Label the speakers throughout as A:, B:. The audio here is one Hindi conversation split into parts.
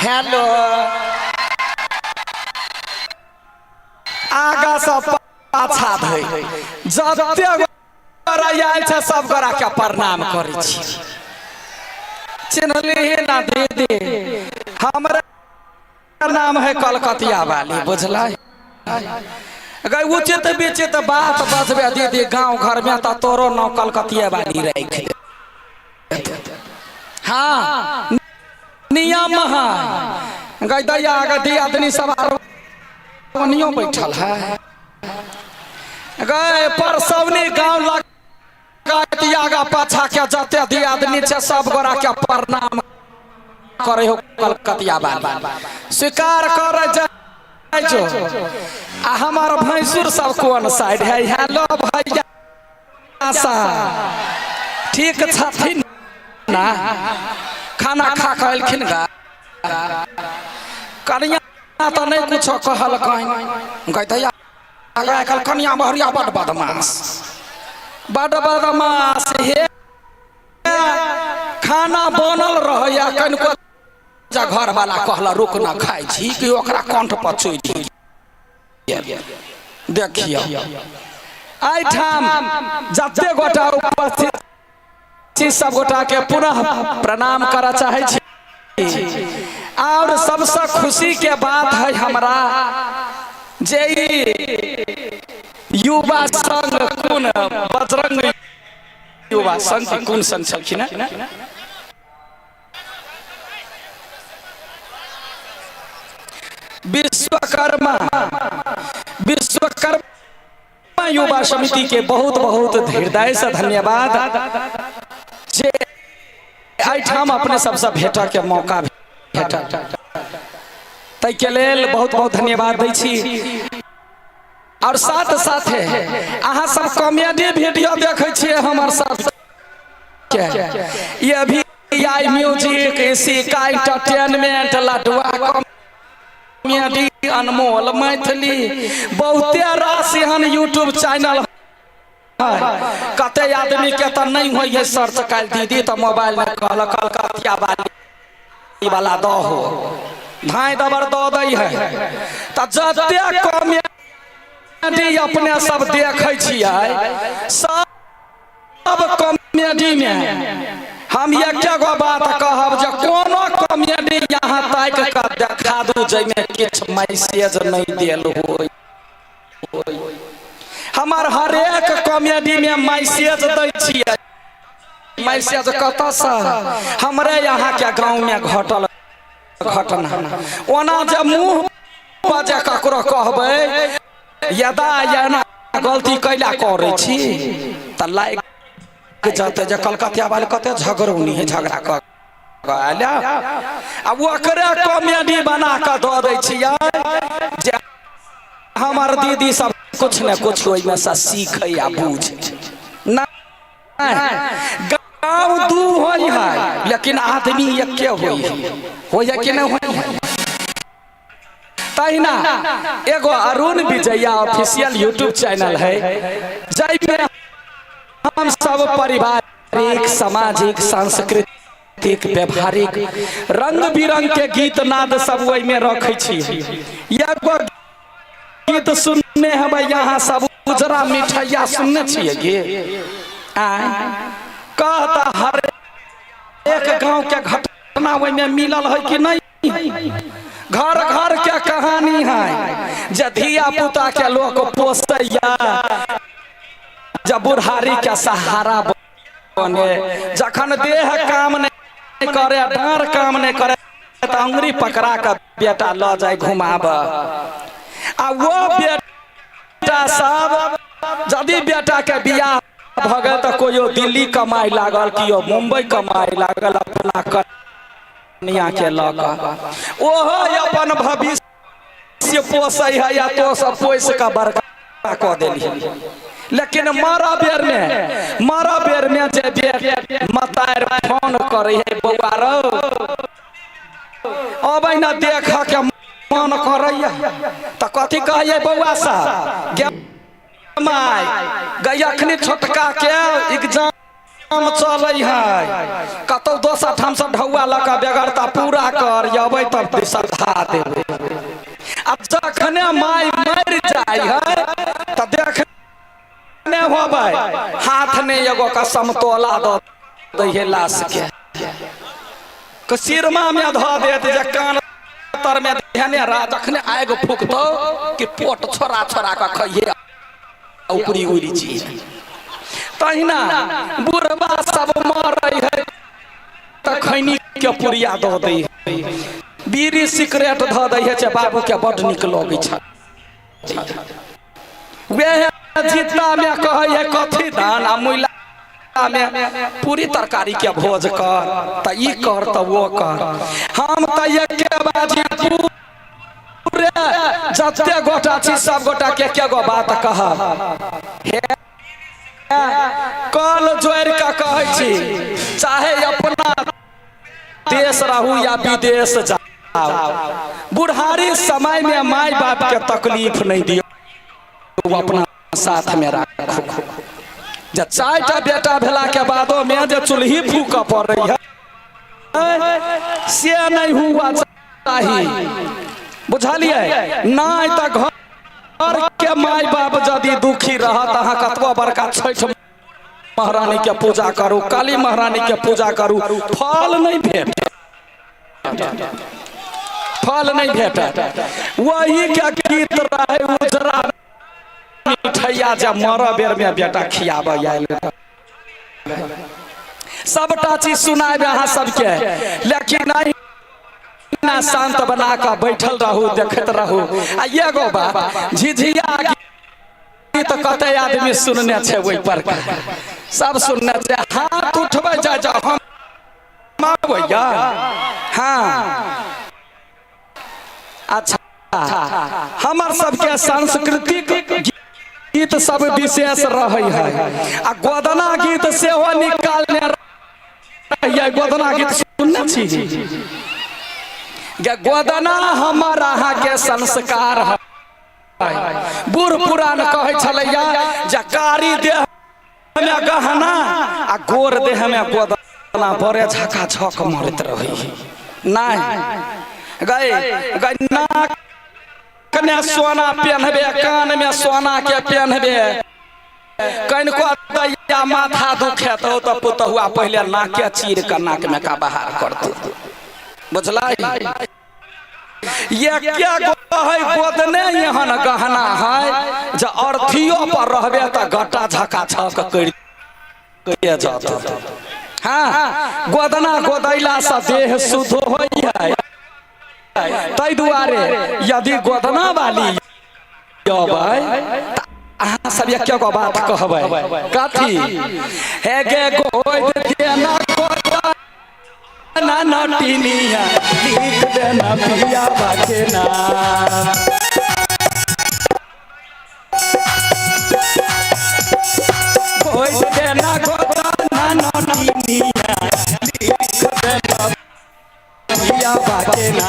A: हेलो आगा सब पाछा धइ जते गोरा आयल छ सब गोरा के प्रणाम करै छी। चिन्हले ना दीदी हमरा नाम है कलकतिया वाली बुझला। अगर उचित विचित बात बजबे दीदी गांव घर में तो तोरो नाम कलकतिया वाली रख दे। हाँ नियम है गैया गदी आदमी सब नियो बैठल है गए पर सबने गांव लगा पाछा के जते दी आदमी छे सब गोरा के प्रणाम करे हो कलकतिया वाली स्वीकार करे जो। आ हमार भैंसुर सब कौन साइड है। हेलो भैया ठीक छथिन ना खाना खा के एलखिन गा कनिया तो नहीं कुछ कहल कहीं आगे कल कनिया बहरिया बड़ बदमाश हे खाना बनल रह कनिको घर वाला कहला रुक ना खाई छी कि ओकरा कंठ पर चोई देखियो आइठाम जते गोटा उपस्थित छी सब गोटा के पुनः प्रणाम करा चाहे छी। और सबसे खुशी के बात है हमरा जे युवा संघ कुन बजरंग युवा संघ कुन संघ छलखिन विश्वकर्मा युवा समिति के बहुत बहुत हृदय से धन्यवाद जे आइठाम अपने सबसे भेटा के मौका भेटा तै के लेल बहुत बहुत धन्यवाद दै छी। और साथ साथ अहाँ सब कॉमेडी वीडियो देखे छियै हमर साथ ये भी आई म्यूजिक इसी का एंटरटेनमेंट लडुआ कॉमेडी अनमोल मैथिली बहुते रास एहन यूट्यूब चैनल है। कते आदमी के तो नहीं होइए सर्च काल दीदी तो मोबाइल में कहल कलकतिया वाला दो हो धाई दबर दो दई है तो जते कॉमेडी अपने सब देखे छियै सब कॉमेडी में हम एक बात कहब जे कोनो कॉमेडी यहाँ तक का देखा दू जैमे किछ मैसेज नहीं देल हो। हमार हर एक कॉमेडी में मैसेज दै छियै मैसेज कत से हमरे यहाँ के गांव में घटल घटना ओना जे मुंह पर जे ककरो कहबै यदा याना गलती कैला करे छी त लाइक जाते जे कलकतिया वाले कते झगड़ौनी है झगड़ा कर अब ओकरे कॉमेडी बना के दो दै छियै जे हमार दीदी सब कुछ न कुछ ओइ में से सीखे या बूझे ना। गांव दू होई है लेकिन आदमी एके होई है कि नहीं होई है। तहिना एगो Arun Vijaya official YouTube channel है जैमे हम सब पारिवारिक सामाजिक सांस्कृतिक व्यवहारिक रंग बिरंग के गीत नाद सब ओइ में रखे छी। एगो गीत सुनने हम यहाँ सब उजरा मिठाइया सुनने छियै गे कहता हर एक गांव के घटना ओइ में मिलल है कि नहीं। घर घर के कहानी है जे धिया पुता के लोग पोसैया जब बुढ़ारी के सहारा बने जखन देह काम नहीं करे डांर काम नहीं करे तो अंगुरी पकड़ा के बेटा ल जाए घुमाब आ वो बेटा सब यदि बेटा के बियाह भगल तो कोई दिल्ली कमाई लागल कि मुंबई कमाई लागल अपना कन्या के लक ओहो अपन भविष्य पोसै है या तो सब पोस के बड़का क देली। लेकिन मारा बेर में जे बेर मतार फोन करे है बौआ रो अबै ना देख के मन करैया त कथी कहै बौआ सा गे माय गई अखनी छोटका के एग्जाम चलै है कतौ दोसर ठाम से ढौआ लका बेगरता पूरा कर कर अबै तब श्रद्धा देबै। अब जखने माय मर जाय है त देखने होबै हाथ ने एगो कसम तोला द दै लाश के सिरमा में ध देत जे कान तर में ध्याने रा जखने आग फूकतो कि पोट छोड़ा छोड़ा के खइए ऊपरी उड़ी चीज। तहिना बुढ़बा सब मरै है त खैनी के पुरिया द दै है, बीड़ी सिगरेट ध दै है, बाबू के बड़ निक लगै छै। वह जीता में कहै है कथी दान आ मुइला में पूरी तरकारी के भोज कर त ई कर त वो कर। हम त एके बाजी पूरे जते गोटा छी सब गोटा के गो बात कह कल जोड़ के कहै छी, चाहे अपना देश रहू या विदेश जाओ, बुढ़ारी समय में माय बाप के तकलीफ नहीं दियो, अपना साथ में रखो। जब 4टा बेटा भेला के बादो में जो चूल्ही फूक पड़ रही है से नहीं हुआ चाहिए, बुझलिए। नहीं तो घर के माय बाप यदि दुखी रहत, अहाँ कतबो बड़का छठ महारानी के पूजा करू, काली महारानी के पूजा करू, फल नहीं भेट, फल नहीं भेट। वही क्या गीत रहे उजरा मिठैया जब मर बेर में बेटा खियाब आयल, सबटा चीज सुनाबे अहाँ सबके, लेकिन नहीं ना शांत बना कर बैठल रहू देखत रहू। आ एगो बात झिझिया गीत कते आदमी सुनने छे, वही पर सब सुनने छे। हाथ उठबे जा हम मारबैया। हाँ अच्छा, हमार सबके सांस्कृतिक गीत सब विशेष रहे है। आ गोदना गीत से हो निकालने रहिए, गोदना गीत सुनने छी। गोदना हमार अहाँ के संस्कार है। बूढ़ पुरान कहे छलैया जे कारी देह में गहना आ गोर देह में गोदना बड़े झका झक मारत रही। नहीं गए नाक में सोना पहनबे, कान में सोना के पहनबे, कनको दैया माथा दुखे तो पुतहुआ पहले नाके चीर के नाक में का बाहर करते, बुझला। ये क्या है गोदने यहाँ गहना है जो अर्थियों पर रहबे तो गट्टा झका छक कर जाता। हाँ गोदना गोदैला से देह शुद्ध होई है। तै दुआरे यदि गोदना वाली अहाँ सब एक बात कहबै कथी हे गे गोद देना गोदना नटिनिया लिख देना पिया बाके ना। गोद देना गोदना नटिनिया लिख देना पिया बाके ना।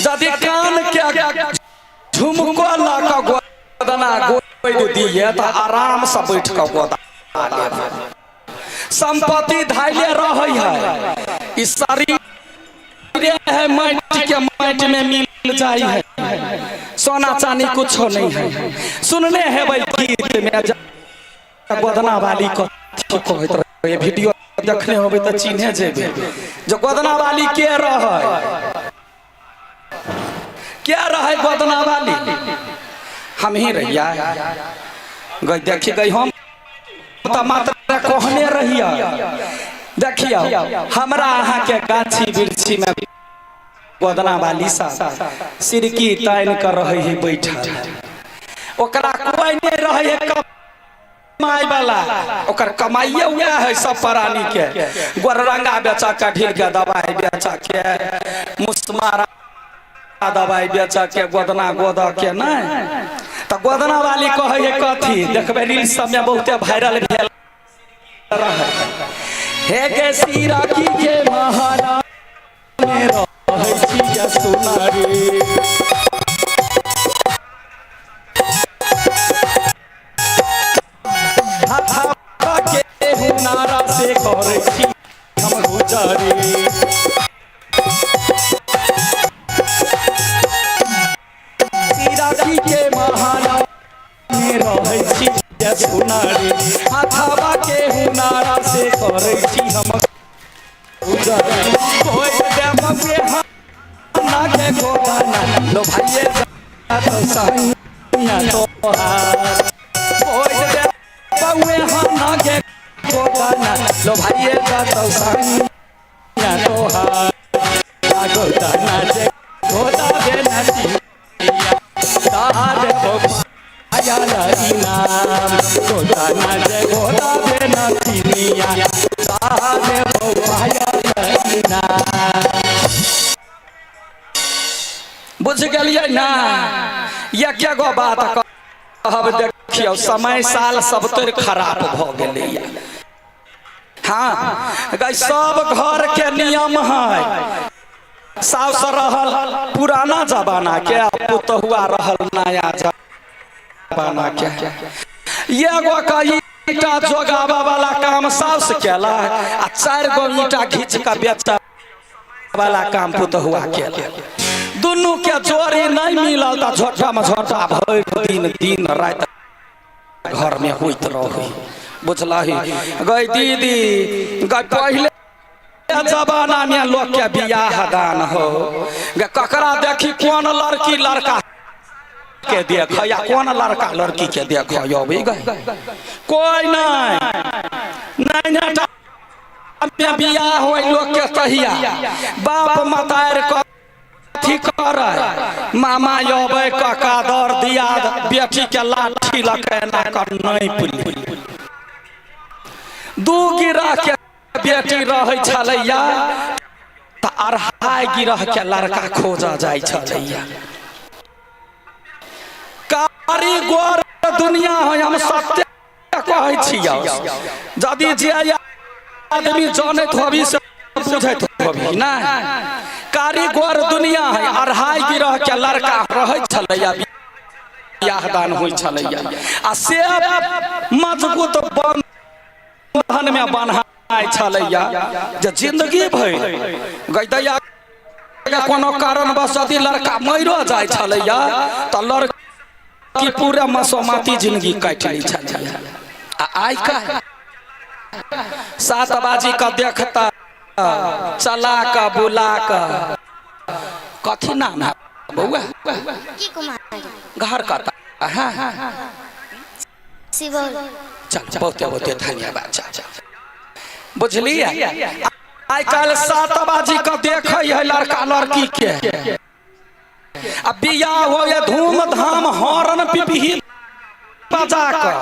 A: यदि कान के झुमको ला के गोदना गोद दिए तो आराम से बैठ के गोदा संपत्ति धाइले रही है। इस शरीर है माटी के माटी में मिल जाई है, सोना चांदी कुछ नहीं है। सुनने है भाई गीत में गोदना वाली को कहत रहे, वीडियो देखने होबे तो चिन्हे जेबे जो गोदना वाली के रहे गोदना वाली हम ही रहिया गई देखी गई हम तो मात्र कहने रहिया। देखियो हमरा अहाँ के गाछी वृक्षी में गोदना वाली सा सिरकी तान कर रहे है बैठल, ओकरा कोई नहीं रहे कमाई वाला, ओकर कमाइए हुआ है सब प्राणी के। गोररंगा बेचा के ढील के दवाई बेचा के, मुस्मारा दवाई बेचा के गोदना गोद के नहीं तो गोदना वाली कहे कथी देखबे रील सब में बहुते वायरल भेल रहे हे गे सीरा की के महारा में रहै छी या सुनारी हाथा के हुनारा से करै छी हम गुजारी सीरा की के महारा में रहै छी या सुनारी हाथा के हुनारा से करै छी हम गुजारी कोई देम के ना के गोदाना लो भाइये तो सहिया तोहार कोई देम के ना के गोदाना लो भाइये तो सहिया तोहार गोदाना जे गोदा देना तार तो आया इनाम गोदाना जे गोदा देना चिनिया तार तो आया बुझ गलिए ना ये क्या गो बात कहब देखियो समय साल सब तोर खराब भ गेले हाँ सब घर के नियम है सास रहल पुराना जमाना के पुतहुआ रहल नया जमाना के ये गो कई ईटा जोगावा वाला काम सास केला आ 4 गो ईटा घींच के बेचा वाला काम पुतहुआ केला दुनू के जोड़ी नहीं मिलल त झोटा में झोटा भर दिन रात घर में होइत रही बुझलही गई दीदी गई पहले जमाना में लोग के बियाह दान हो ककरा देखी कौन लड़की लड़का के देख या कौन लड़का लड़की के देख कोई नहीं बियाह हो लोग के कहिया बाप मतार ठीक कर मामा अबे कका दर दिया बेटी के लाठी लकेना कर नहीं पुली दू गिरह के बेटी रहे छलैया त अढ़ाई गिरह के लड़का खोजा जाय छलैया कारीगर दुनिया है हम सत्य कहै छियै यदि जे आदमी जानत होबी से बुझत होबी ना कारीगर दुनिया है अढ़ाई गिरह के लड़का रहे छलैया बियाह दान होइ छलैया आ से मजबूत बंधन में बन्हाय छलैया जे जिंदगी भर गैदैया कोनो कारणवश यदि लड़का मरियो जाय छलैया त लड़की पूरा मसोमाती जिंदगी काटि लै छलैया आ आइ का 7 बाजी का देखता चला का बुला का कथी नाम है बउआ घर का चल बहुते धन्यवाद बुझलिए आइ काल 7 बाजी का देख है लड़का लड़की के अब बियाह हो या धूमधाम हॉर्न पिपही बजा कर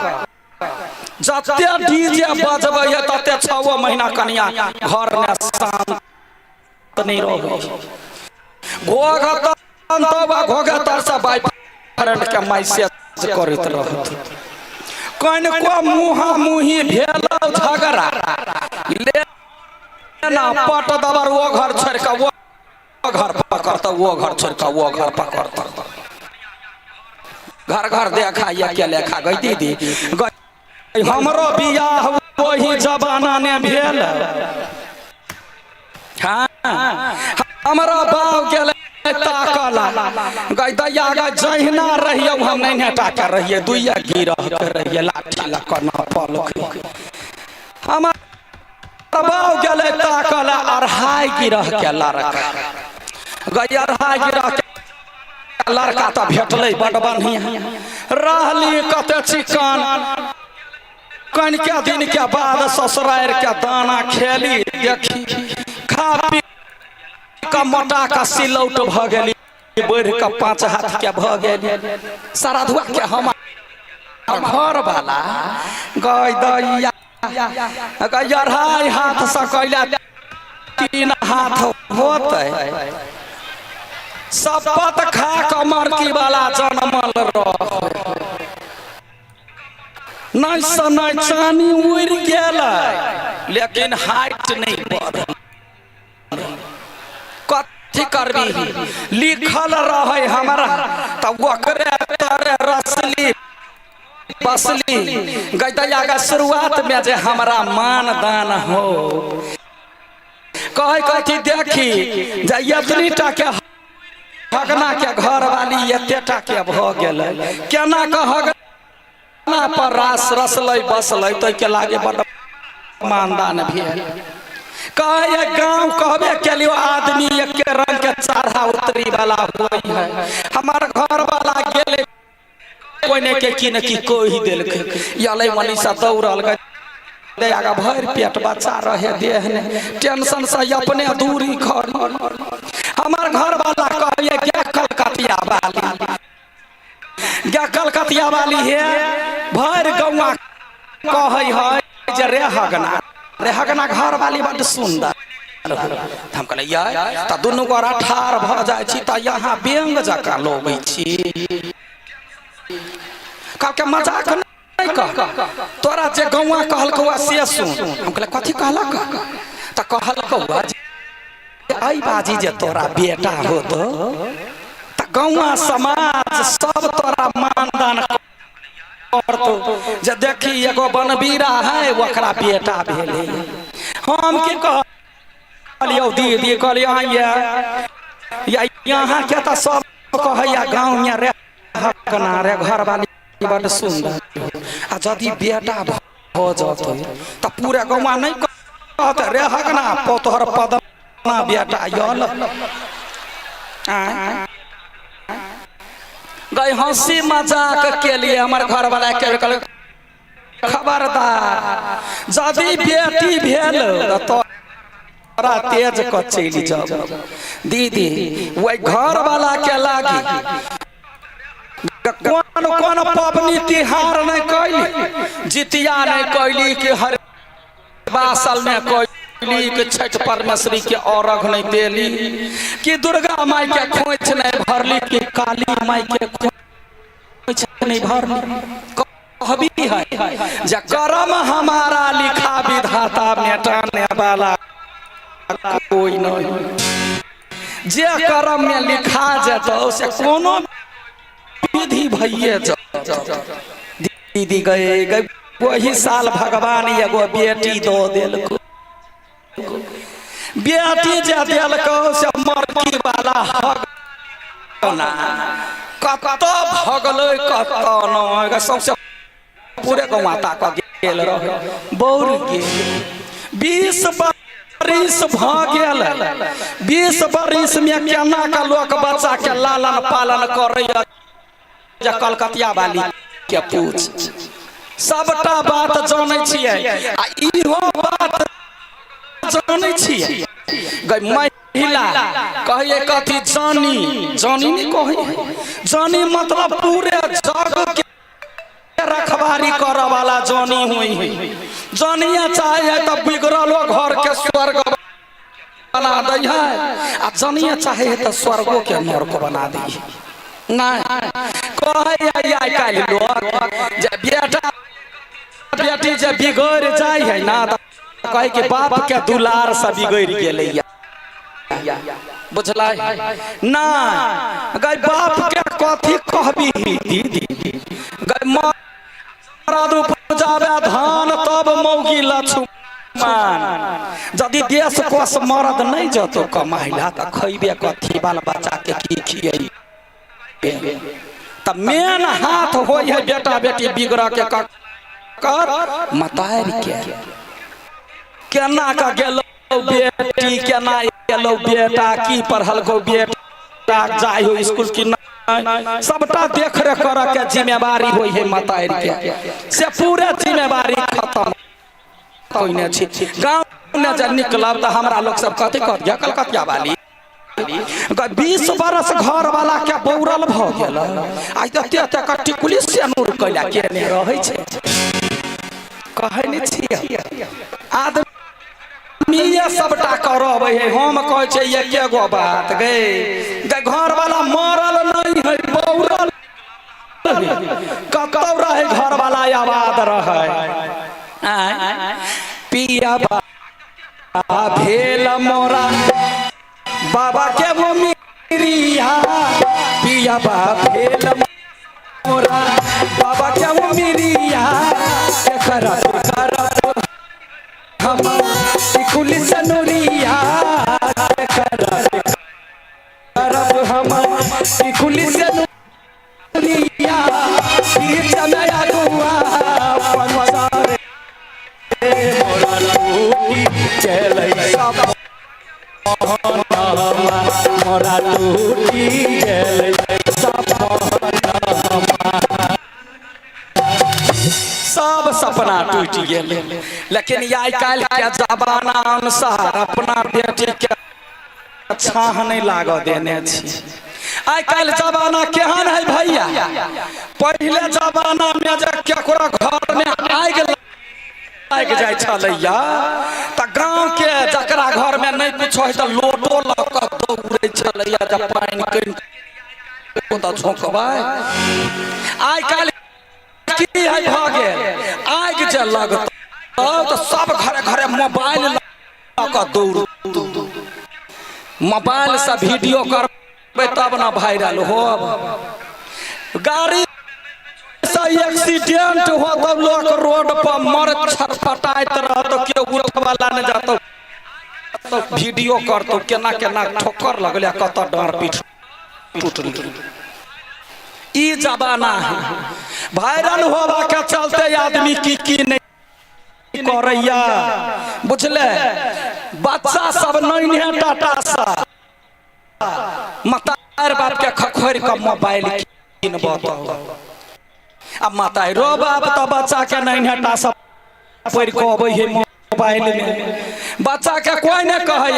A: जते डीजे बजबै है तते 6 महीना कन्या घर में शांत नहीं रहे घोघतर से बॉयफ्रेंड के मैसेज करत रहत कन को मुहा मुही भेल झगड़ा ले ना पट दबर वो घर छोड़ के वो घर पकड़ता वो घर छोड़ के वो घर पकड़ता घर घर देखा ये के लेखा गई दीदी हमरो बियाह वही जमाना ने भेल हाँ हमरो बाप गेल ताकला गई दैया ग जहिना रहियो हम नहीं टाका रहिए दुइया गिरह के रहिए लाठी लकना पलख हम बाप गेल ताकला अढ़ाई गिरह के लड़का गई अढ़ाई गिरह के लड़का तो भेटले बड़ बढ़िया रहली कते चिकन कन के दिन के बाद ससुरार के दाना खेली देखी खा पी का मोटा का सिलौट भ गेली बढ़ के 5 हाथ के भ गेली सारा धुआ के हम घर वाला गई दैया गई अढ़ाई हाथ से कैला 3 हाथ होते शपथ खा के मरकी वाला जनमल रह नहीं सनै चानी उड़ गेलै लेकिन हाइट नहीं बढ़। कथी करबी लिखल रहे हमारा तब ओकरे तरे रसली बसली गैया के शुरुआत में जे हमारा मान दान हो कहे कथी देखी जे इतनी टा के हगना के घर वाली एतेटा के भ गेल केना के हगना पर रास रसलै बसलै तो के लागे बड़ मानदान भेल। कहे गाँव कहबे केलियो आदमी एक रंग के चढ़ा उतरी वाला होई है। हमार घर वाला गेले कोई ने के की न की कोई देलकै यले मनीषा दौड़ल गए आगा भर पेट बच्चा रहे देह ने टेंशन से अपने दूरी खड़ी। हमार घर वाला कहे क्या कलकतिया वाली है भर गौवा कहे है जे रे हगना घर वाली बड़ सुंदर। हम कहले यार त दुनू गोरा ठार भ जाय छी त यहाँ व्यंग जका लोगै छी का मजाक नहीं कह तोरा जे गौवा कहलकौ से सुन। हम कहले कथी कहलक त कहलकौ आई बाजी जे तोरा बेटा हो त गौवा समाज सब तोरा मानदान करतो जे देखी एगो बनबीरा है ओकरा बेटा भेले। हम की कहलियो दीदी कहलियो या यहाँ के त सब कहैया गाँव में रे हकना रे घर वाली बड़ सुंदर आ जदि बेटा हो जतो त पूरा गौवा नहीं कहत रे हकना तोहर पदना बेटा यल गई हंसी मजाक के लिए हमारे घर वाला के खबरदार जदि बेटी भेल तो तेज क चली जाओ दीदी वही घर वाला के लागी कौन कौन पबनी तिहार नहीं कैली जितिया नहीं कैली कि हर बासल में कैली कि छठ परमेश्वरी के औरघ नहीं देली कि दुर्गा माई के खोइछ नहीं भरली कि काली माई के खोइछ नहीं भरली। कहबी है जे कर्म हमारा लिखा विधाता मेटाने वाला कोई नहीं। जे कर्म में लिखा जाता से कोनो विधि भइए दीदी गए वही साल भगवान एगो बेटी दो दिलको बेटी जे दिलको से मरकी वाला हगना कत भगलै कत न सबसे पूरे गौवा ताक गेल रहे बौर गेल 20 बरिस भ गेल 20 बरिस में केना का लोक बच्चा के लालन पालन करैया जे कलकतिया वाली के पूछ सबटा बात जानै छियै आ इहो बात जानै छियै गई महिला कहिए कथी जानी जानी नहीं कहे जानी मतलब पूरे जग के रखवारी करे वाला जानी हुई है। जानिया चाहे तो बिगड़लो घर के स्वर्ग बना दै है आ जानिया चाहे तो स्वर्गो के नरक बना दै है। नहीं कहे आई काल लोग जे बेटा बेटी जे बिगड़ जाय है ना कहे कि बाप के दुलार से बिगड़ गेलै बुझल ना गई बाप के कथी कहबी दीदी गई मरद उपजावे धान तब मौगी लक्ष्मण यदि देश कोष मरद नहीं जतो क महिला त खइबे कथी बाल बच्चा के की खियै त मेन हाथ होय है बेटा बेटी बिगड़ के कर मतार के केना का गेलो बेटी केना गेलो बेटा की पढ़ल को बेटा जाय हो स्कूल की सबटा देख रेख कर के जिम्मेवारी होय है मतार के से पूरे जिम्मेवारी खत्म कोई ने छी गांव में जब निकलब त हमरा लोग सब कथि कर दिया कलकतिया वाली 20 बरस घर वाला के बौरल भ गेल आज तते तते कट्टी पुलिस से नूर कैला के ने रहै छै कहै नै छी आदमी ये सबटा करबै है। हम कहै छै एके गो बात गए घर वाला मरल नहीं है बौरल कतौ रहे घर वाला आबाद रहे पिया भेल मोरा बाबा के वो मिरिया पिया भेल मोरा बाबा के वो मिरिया करब हम टिकुल सनुरिया करब हम टिकुल सनुरिया चमया गुआ मोरा टूटी चलै सब मोरा टूटी चलै सब सपना टूट गए। लेकिन आई काल के जमाना अनुसार अपना बेटी के छाह नहीं लाग देने छी। आई काल जमाना केहन है भैया, पहले जमाना में केकरो घर में आग लग जाय छलैया त गांव के जकरा घर में नहीं कुछ है त लोटो ल क दौड़े छलैया जब पानी कइन त झोंकबै। आई काल की है भागे आग जे लगत तो सब घरे घरे मोबाइल ल क दौड़, मोबाइल से वीडियो करबे तब ना वायरल हो। गाड़ी से एक्सीडेंट हो तो लोग रोड पर मर छटपटाइत रहत के उठ वाला न जातो तो वीडियो करतो केना केना ठोकर लगले कत डांर पीठ टूटल। ई जमाना है वायरल होवा के चलते आदमी की नहीं करैया बुझले। बच्चा सब नहीं टाटा सा मतार बाप के खखोर का मोबाइल किनबो तो अब मताई रो बाप तो बच्चा के नहीं टाटा सब पर कहबै है मोबाइल में। बच्चा के कोई नहीं कहे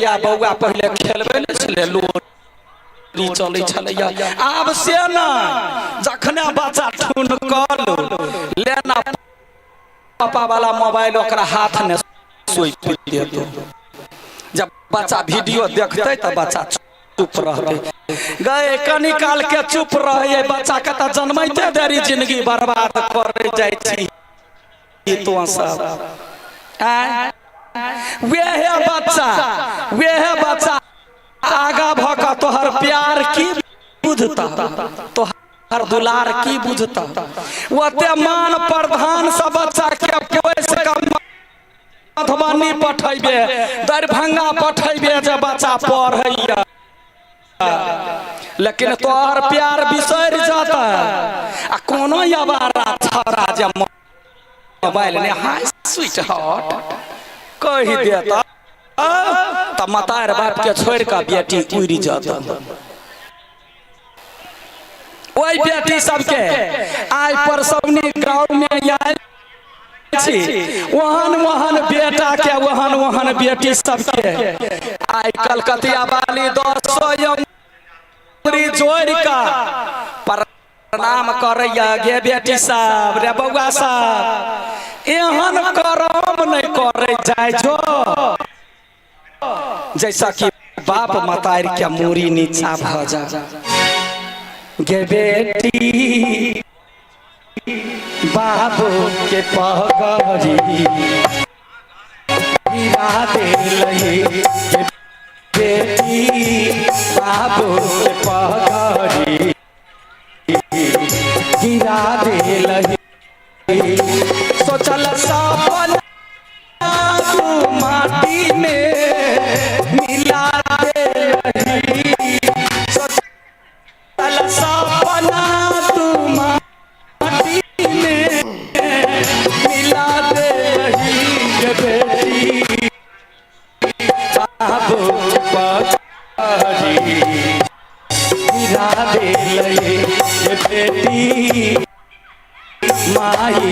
A: या बौआ पहले खेलबे नहीं छले लोरी चलै छलैया। आब से ना जखने बच्चा ठुन कल लेना पापा वाला मोबाइल ओकरा हाथ में सोइप देतो। जब बच्चा वीडियो देखते तो बच्चा चुप रहते। गए कनी काल के चुप रहे बच्चा के त जन्मैते देरी जिंदगी बर्बाद कर जाय छी। तो सब वे है बच्चा आगा भक तोहर प्यार की बुझता, तोहर दुलार की बुझता। ओते मान प्रधान सब बच्चा के पैस का मधुबनी पठैबे दरभंगा पठैबे जे बच्चा पढ़ैया। लेकिन तोहर प्यार बिसर जाता आ कोनो आवारा छौरा जे मोबाइल ने हाय स्वीट हार्ट कहि देता त मतार बाप के छोड़ के बेटी उड़ जाता। ओई बेटी सबके आई परसौनी गांव में आयल छी वहन बेटा के वहन बेटी सबके आई कलकतिया वाली 200 जोड़ का प्रणाम करैया। गे बेटी साहब रे बउआ साहब एहन करम नहीं करे जाय जो जैसा कि बाप मतार के मूरी नीचा भ जा। गे बेटी बाबू के पगड़ी गिरा देलही, बेटी बाबू के पगड़ी गिरा देलही। सोचल सपना तू माटी में मिला देलही, सोचल सपना तू माटी में मिला देलही। बेटी बाबू के पगड़ी गिरा देलही, बेटी माई